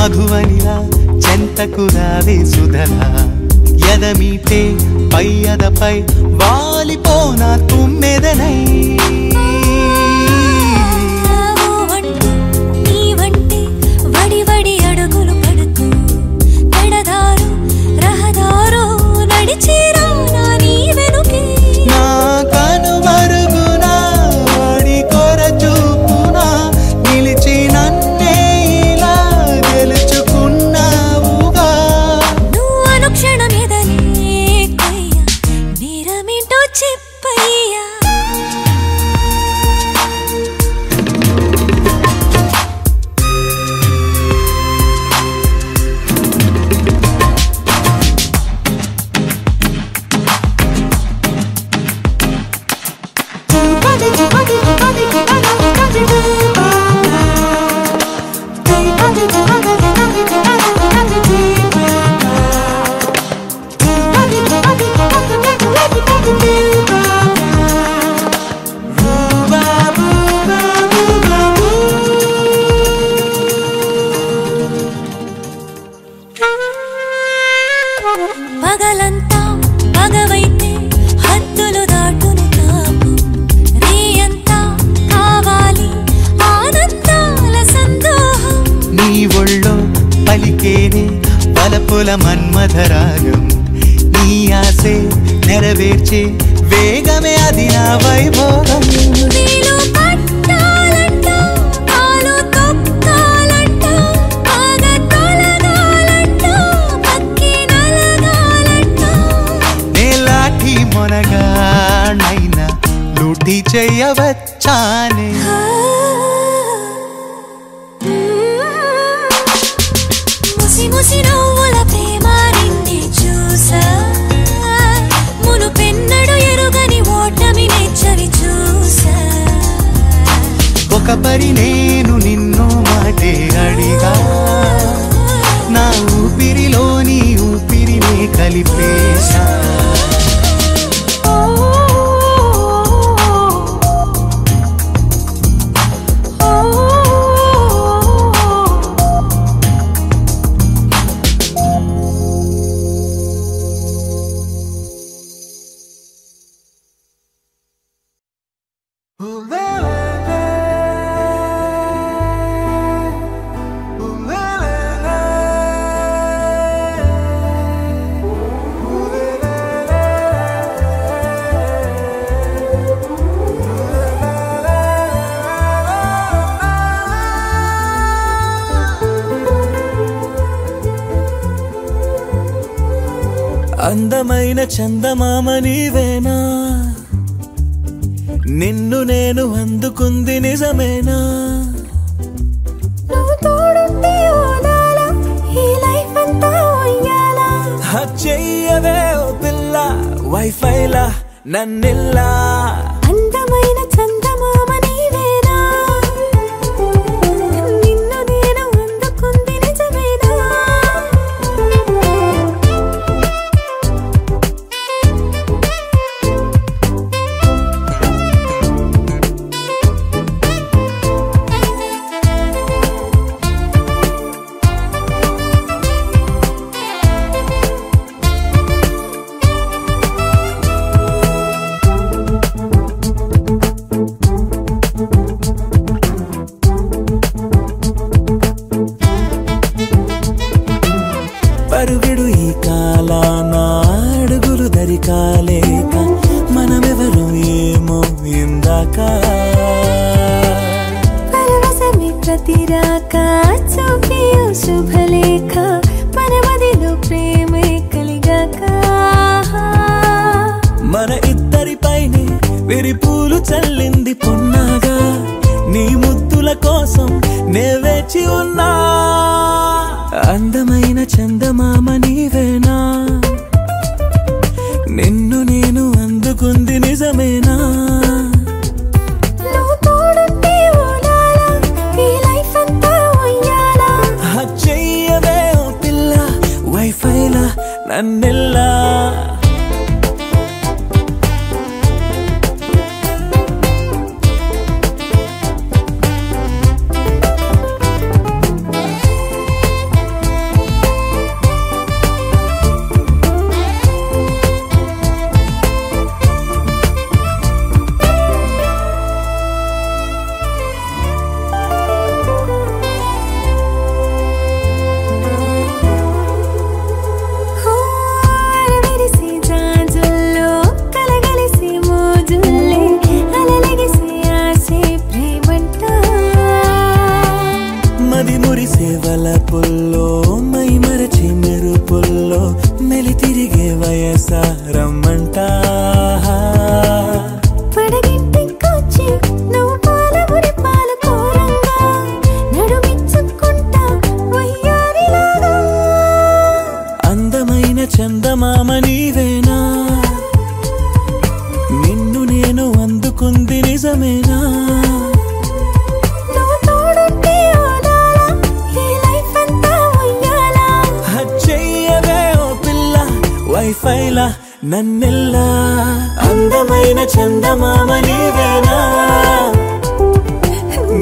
మధువనిలా చెంతకు రావే సుధలా ఎదమీటే పై అదపై వాలిపోనా తుమ్మెదనై పగలంతా పగవైతే హద్దులు దాటును తాపు రేయంతా కావాలి ఆనందాల సందోహం నీ ఒళ్ళో పలికేనే పలపుల మన్మథరాగం నీ ఆసే నెరవేర్చే వేగమే అది నా వైభోగం మొనగానైనా లూటి చేయవచ్చానే ముసి ముసి నవ్వుల ప్రేమ నిండి చూసా మునుపెన్నడు ఎరుగని ఓటమిని చవి చూసా ఒక పరి నేను నిన్ను మాటే అడిగా నా ఊపిరిలోని ఊపిరిని కలిపేశా అందమైన చందమామ నీవేనా నిన్ను నేను అందుకుంది నిజమేనా నువ్వు తోడుంటే ఓలాలా ఈ లైఫ్ అంతా ఉయ్యాలా చెయ్యవే ఓ పిల్ల వైఫైలా నన్నిల్లా అందమైన చందమామ నీవేనా నిన్ను నేను అందుకుంది నిజమేనా పరుగుడు ఈ కాలాన అడుగులు దరికాలేక మనమెవరు ఏమో ఇందాక పరవశమే ప్రతిరాక చూపి శుభలేఖ మన మదిలో ప్రేమే కలిగాక మన ఇద్దరిపైనే విరిపూలు చల్లింది పొన్నాగా నీ ముద్దుల కోసం నే వేచి ఉన్నా అందమైన చందమామ నీవేనా నిన్ను నేను అందుకుంది నిజమేనా నువ్వు తోడుంటే ఓలాలా ఈ లైఫ్ అంతా ఉయ్యాలా చెయ్యవే ఓ పిల్ల వైఫైలా నన్నిల్లా నన్నెల్లా అందమైన చందమామ నీవేనా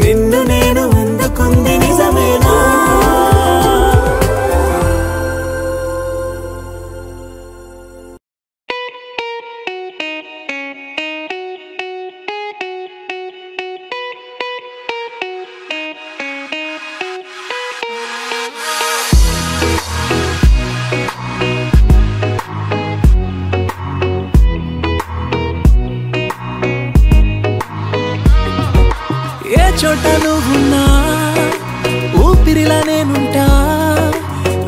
నిన్ను నేను అందుకుంది నిజమేనా చోట నువ్వున్నా ఊపిరిలా నేనుంటా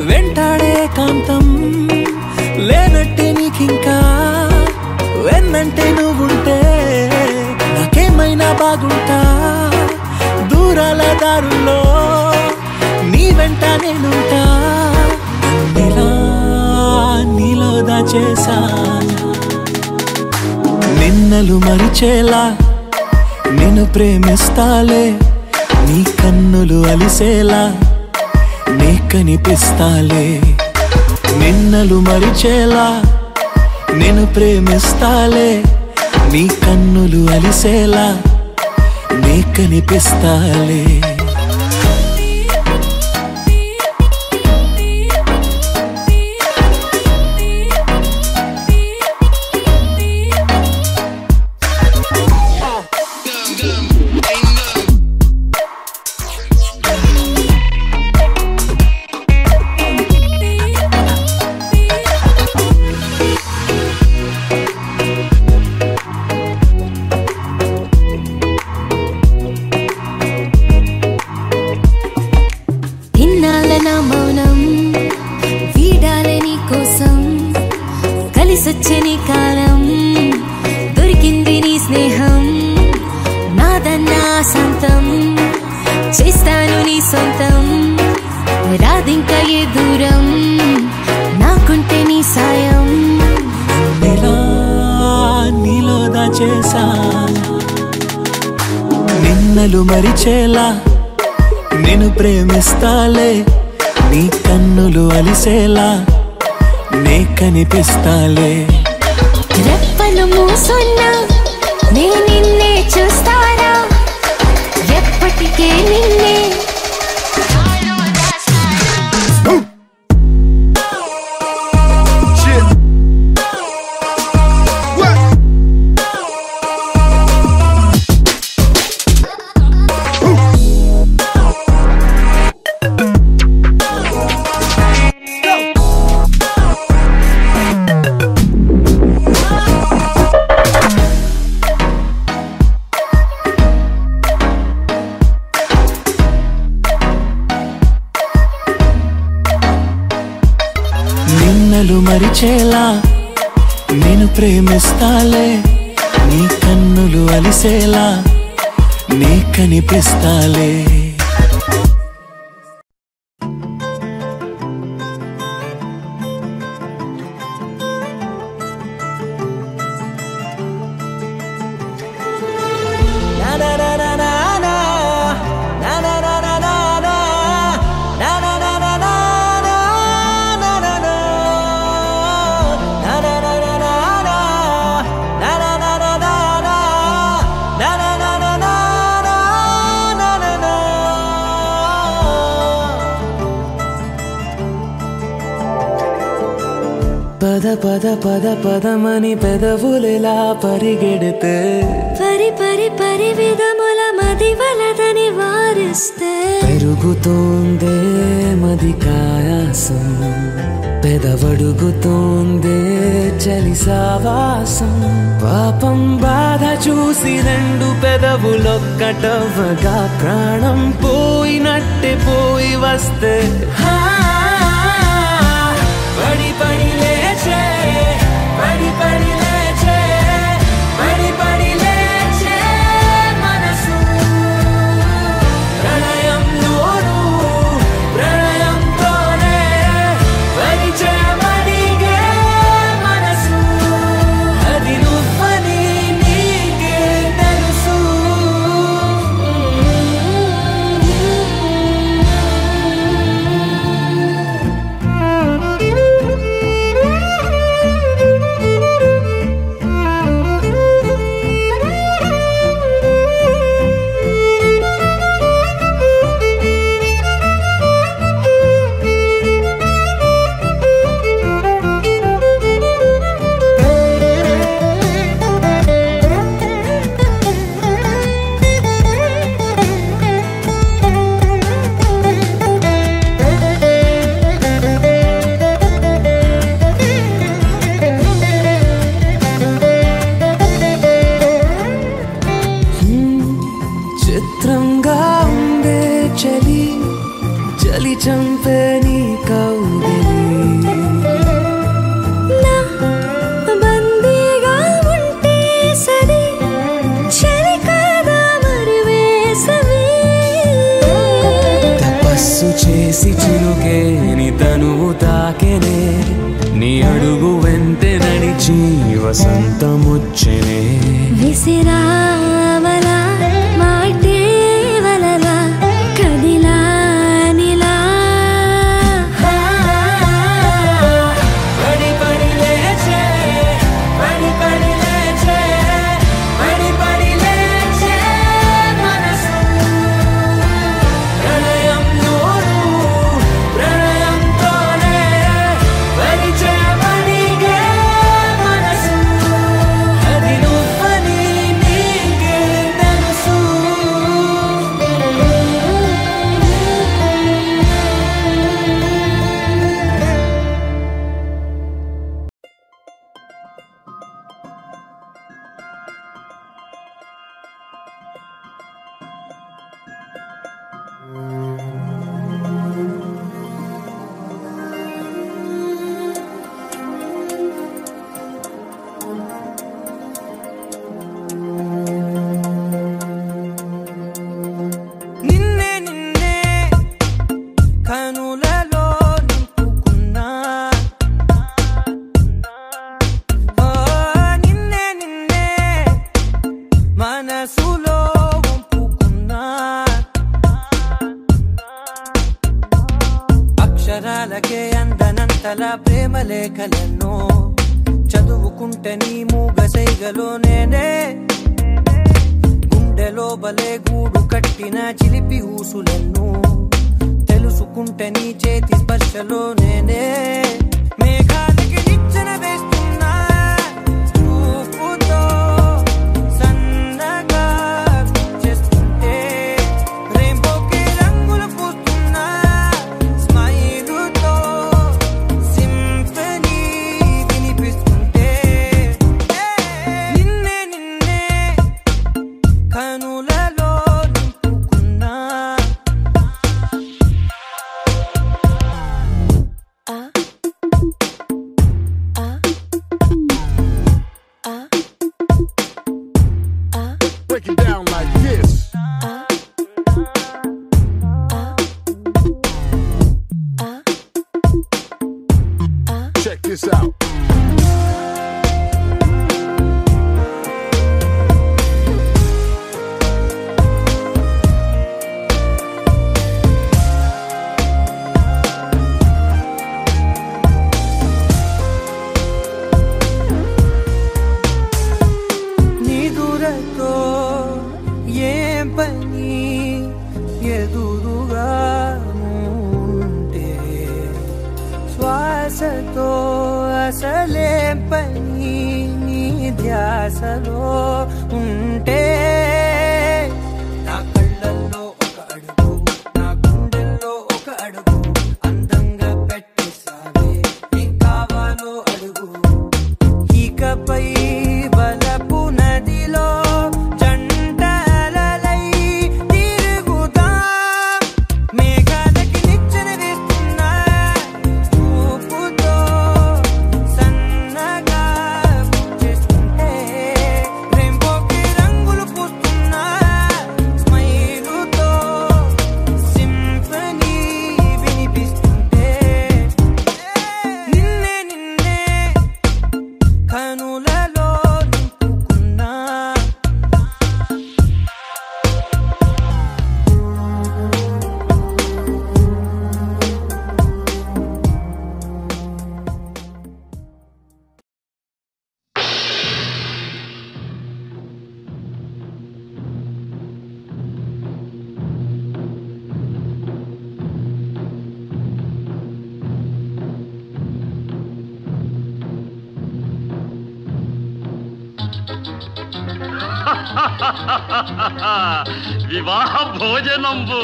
వెంటాడే కాంతం లేనట్టే నీకింకా వెన్నంటే నువ్వుంటే నాకేమైనా బాగుంటా దూరాల దారుల్లో నీ వెంట నేనుంటా నీలో దాచేసా నిన్నలు మరిచేలా నిన్ను ప్రేమిస్తాలే నీ కన్నులు అలిసేలా నీ కనిపిస్తాలే నిన్నలు మరిచేలా నిన్ను ప్రేమిస్తాలే నీ కన్నులు అలిసేలా నీ కనిపిస్తాలే కలిసొచ్చని కాలం దొరికింది నీ స్నేహం నాదన్నా సొంతం చేస్తాను నీ సొంతం రాదింక ఏ దూరం నాకుంటే నీ సాయం నీలో దాచేసా నిన్నలు మరిచేలా నిన్ను ప్రేమిస్తాలే నీ కన్నులు అలిసేలా నే కనిపిస్తాలే రెప్పలు మూసున్నా నే నిన్నే చూస్తారా ఎప్పటికే నిన్నే నిన్నలు మరిచేలా నేను ప్రేమిస్తాలే నీ కన్నులు అలిసేలా నీ కనిపిస్తాలే పద పద పద పదమని పెదవులెలా పరిగెడితే పరి పరి పరి విధముల మది వలదని వారిస్తే పెరుగుతోందే మది కాయాసం పెదవడుగుతోందే చలి సావాసం పాపం బాధ చూసి రెండు పెదవులొక్కటవ్వగా ప్రాణం పోయినట్టే పోయి వస్తే పడి పడి లేచే పడి పడి లేచే పడి పడి లేచే మనసు ప్రణయంలోను ప్రణయంతోనే పరిచయమడిగే మనసు అది నువ్వని నీకే తెలుసు అందంగా ఉండే చలి చలి చంపే నీ కౌగిలి నా బందీగా ఉంటే సరి చలి కాదా మరి వేసవి తపస్సు చేసి చినుకే నీ తనువు తాకెనే నీ అడుగు వెంటే నడిచి వసంతముచ్చెనే విసిరావలా మాటే వలలా కదిలా నిలా పడి పడి లేచే పడి పడి లేచే పడి పడి లేచే మనసు ప్రళయంలోను ప్రళయంతోనే పరిచే పడిగే మనసు అది నువ్వని నీకే తెలుసు నిన్నే నిన్నే కనులలో నింపుకున్నా ఓ నిన్నే నిన్నే మనసులో వంపుకున్నా అక్షరాలకే అందనంతల ప్రేమ లేఖలెన్నో చదువుకుంటే నీ మూగ సైగలో నేనే గుండెలో బలే గూడు కట్టిన చిలిపి ఊసులెన్నో తెలుసుకుంటే నీ చేతి స్పర్శలో నేనే మేఘాలకి నిచ్చెన వేస్తున్నా చూపుతో సన్నగా చేస్తుంటే రెయిన్బోకి రంగులు పూస్తున్నా స్మైలుతో సింఫనీ వినిపిస్తుంటే నిన్నే నిన్నే కనులలో నింపుకున్నా Break it down like this. Check this out. నీ దూరతో ఏం పని ఎదురుగా ఉంటే శ్వాసతో అసలేం పని నీ ధ్యాసలో ఉంటే నా కళ్ళల్లో ఒక అడుగు నా గుండెల్లో ఒక అడుగు అందంగా పెట్టేసావే ఏం కావాలో అడుగు ఇకపై బలపు నదిలో జంటలలై తిరుగుదాం మేఘాలకి నిచ్చెన వేస్తున్నా చూపుతో సన్నగా చేస్తుంటే రెయిన్బోకి రంగులు పూస్తున్నా స్మైలుతో సింఫనీ వినిపిస్తుంటే నిన్నే నిన్నే కనులలో నింపుకున్నా వివాహ భోజనంబు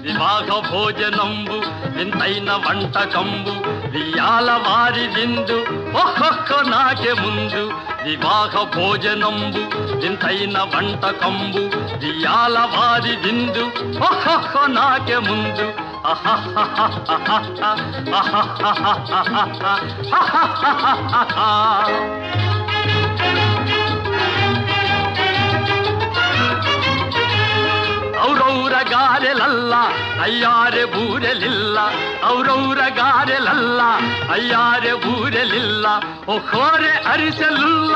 వివాహ భోజనంబు వింతైన వంటకంబు వియాల వారి విందు ఒక్కొక్క నాకే ముందు వివాహ భోజనంబు ఇంతైన వంటకంబు ఇయాల వారి విందు ఒక్కొక్క నాకే ముందు ಔರೌರ ಗಾರೆಲಲ್ಲ ಅಯ್ಯಾರೆ ಬೂರೆಲಿಲ್ಲ ಔರೌರ ಗಾರೆಲಲ್ಲ ಅಯ್ಯಾರೆ ಬೂರೆಲಿಲ್ಲ ಒಖೋರೆ ಅರಿಸಲಿಲ್ಲ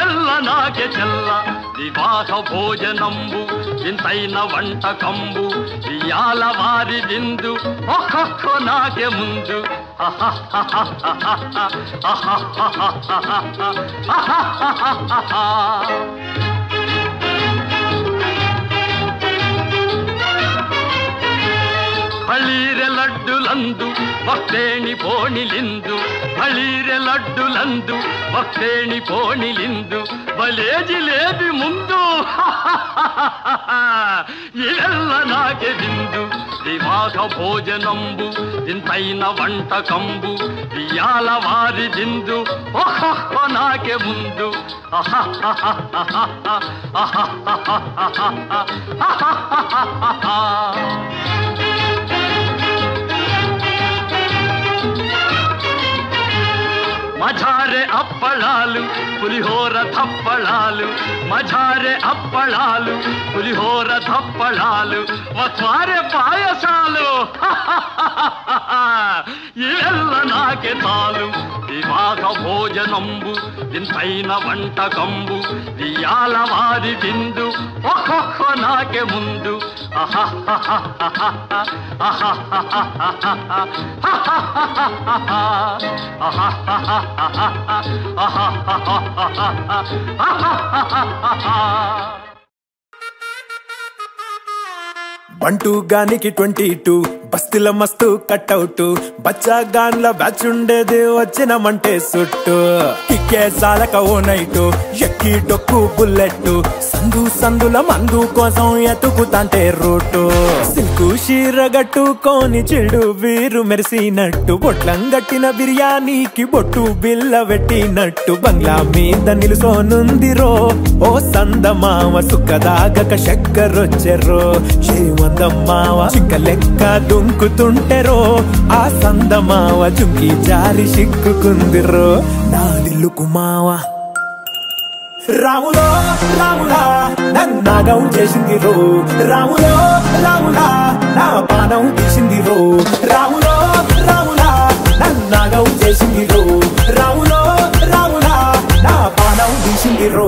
ಎಲ್ಲ ನಾಗೆ ಚೆಲ್ಲ ವಿವಾಹ ಭೋಜನಂಬು ಇಂತೈನ వంటకంబు ఇయాల వారి విందు ఒక్కొక్క నాగే ముందు ಹಳೀರೆ ಲಡ್ಡುಲಂದು ಭಕ್ತೇಣಿ ಪೋಣಿಲಿಂದು ಹಳೀರೆ ಲಡ್ಡುಲಂದು ಭಕ್ತೇಣಿ ಪೋಣಿಲಿಂದು ಬಲೇ ಜಿಲೇಬಿ ಮುಂದು ಇವೆಲ್ಲ ನಾಗೆ ಬಿಂದು ವಿವಾಹ ಭೋಜನಂಬು ಇಂತೈನ వంటకంబు ఇయాల వారి విందు ఒక్కొక్క నాకే ముందు మజారే అప్పళాలు పులిహోర థప్పళాలు మజారే అప్పళాలు పులిహోర థప్పళాలు వస్వారే పాయసాలు ఇవెల్ల నాకే తాలు వివాహ భోజనంబు ఇంతైన వంటకంబు ఇయాల వారి విందు ఒక్కొక్క నాకే ముందు బంటూ గానికి 22 బస్తీల మస్తు కట్అవుట్ బచ్చా గాన్ల బ్యాచ్ ఉండేది వచ్చినమంటే సుట్టు కిక్కే సాలక ఓ నైటు ఎక్కి డొక్కు బుల్లెట్ సందుల మందు కోసం ఎతుకుతాంటే రూటు సిల్కు షీరగట్టుకోని చెడు వీరు మెరిసినట్టు బొట్లం గట్టిన బిర్యానీకి బొట్టు బిల్ల పెట్టినట్టు బంగ్లా మీద నిలుసోనుందిరో ఓ సందమావ సుఖదాగక చక్కరొచ్చెరో చేమందమ్మావ చిక్క లెక్క దుంకుతుంటెరో ఆ సందమావ చుంకి జారి సిక్కుకుందిరో నా దిల్లుకు మావ రాములో రాములా నన్నాగం చేసిందిరో రాములో రాములా నా పానం తీసిందిరో రాములో రాములా నన్నాగం చేసిందిరో రాములో రాములా నా పానం తీసిందిరో